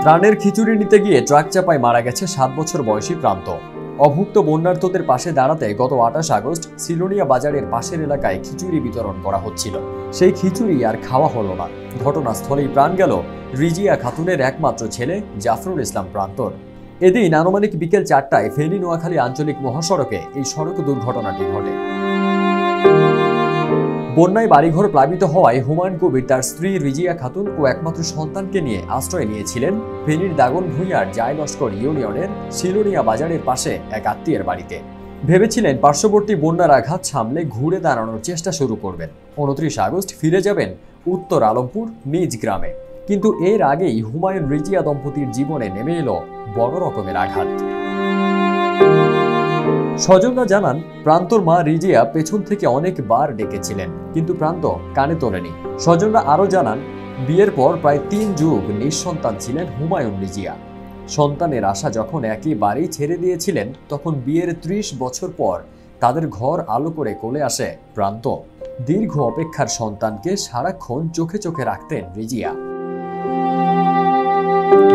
ত্রাণের খিচুড়ি নিতে গিয়ে ট্রাক চাপায় মারা গেছে 7 বছর বয়সী প্রান্ত। অভুক্ত বন্যার্তদের পাশে দাঁড়াতে গত 28 আগস্ট সিলোনিয়া বাজারের পাশের এলাকায় খিচুড়ি বিতরণ করা হচ্ছিল। সেই খিচুড়ি আর খাওয়া হলো না। ঘটনাস্থলেই প্রাণ গেল রিজিয়া খাতুনের একমাত্র ছেলে জাফরুল ইসলাম প্রান্তর। এদিন আনুমানিক বিকেল 4টায় ফেনী নোয়াখালী আঞ্চলিক মহাসড়কে এই সড়ক দুর্ঘটনাটি ঘটে। বন্যায় বাড়িঘর প্লাবিত হওয়ায় হুমায়ুন কবির তার স্ত্রী রিজিয়া খাতুন ও একমাত্র সন্তানকে নিয়ে আশ্রয় নিয়েছিলেন ফেনীর দাগন ভূঁইয়ার জায়লস্কর ইউনিয়নের সিলোনিয়া বাজারের পাশে এক আত্মীয়ের বাড়িতে। ভেবেছিলেন পার্শ্ববর্তী বন্যার আঘাত সামলে ঘুরে দাঁড়ানোর চেষ্টা শুরু করবেন। 29 আগস্ট ফিরে যাবেন উত্তর আলমপুর নিজ গ্রামে। কিন্তু এর আগেই হুমায়ুন রিজিয়া দম্পতির জীবনে নেমে এলো বড় রকমের আঘাত। স্বজনরা জানান, প্রান্তর মা রিজিয়া পেছন থেকে অনেকবার ডেকেছিলেন, কিন্তু প্রান্ত কানে তোলেনি। স্বজনরা আরও জানান, বিয়ের পর প্রায় 3 যুগ নিঃসন্তান ছিলেন হুমায়ুন রিজিয়া। সন্তানের আশা যখন একেবারেই ছেড়ে দিয়েছিলেন, তখন বিয়ের 30 বছর পর তাদের ঘর আলো করে কোলে আসে প্রান্ত। দীর্ঘ অপেক্ষার সন্তানকে সারাক্ষণ চোখে চোখে রাখতেন রিজিয়া।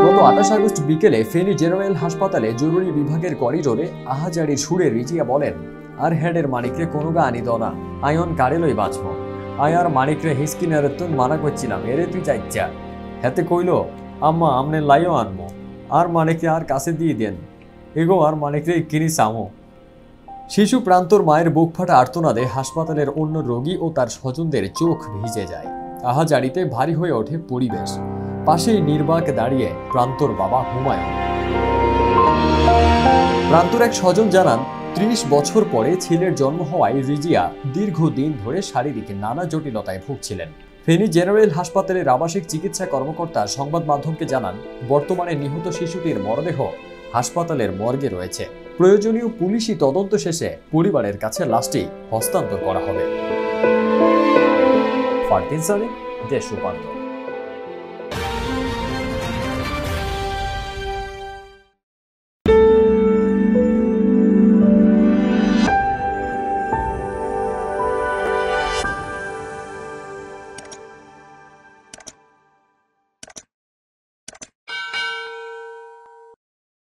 গত 28 আগস্ট বিকেলে ফেনী জেনারেল হাসপাতালে জরুরি বিভাগের করিডোরে আহাজারির সুরে রিজিয়া বলেন, আর হেডের মানিকরে কোনো গা আনি দাও না, আয়ন কারেলই বাঁচবো। আয়ার মানিকরে হিসকিনার তুন মানা করছিলাম, এরে তুই চাইচ্ছা। হেতে কইল, আম্মা আমনে লাইও আনমো, আর মানিকরে আর কাছে দিয়ে দেন, এগো আর মানিকরে কিনি সামো। শিশু প্রান্তর মায়ের বুক ফাটা আর্তনাদে হাসপাতালের অন্য রোগী ও তার স্বজনদের চোখ ভিজে যায়। আহাজারিতে ভারী হয়ে ওঠে পরিবেশ। পাশেই নির্বাক দাঁড়িয়ে প্রান্তর বাবা হুমায়ুন। প্রান্তর এক স্বজন জানান, 30 বছর পরে ছেলের জন্ম হওয়ায় রিজিয়া দীর্ঘদিন ধরে শারীরিক নানা জটিলতায় ভুগছিলেন। ফেনী জেনারেল হাসপাতালের আবাসিক চিকিৎসা কর্মকর্তা সংবাদ মাধ্যমকে জানান, বর্তমানে নিহত শিশুটির মরদেহ হাসপাতালের মর্গে রয়েছে। প্রয়োজনীয় পুলিশি তদন্ত শেষে পরিবারের কাছে লাশটি হস্তান্তর করা হবে। ফারদিন সানি, দেশ রূপান্তর।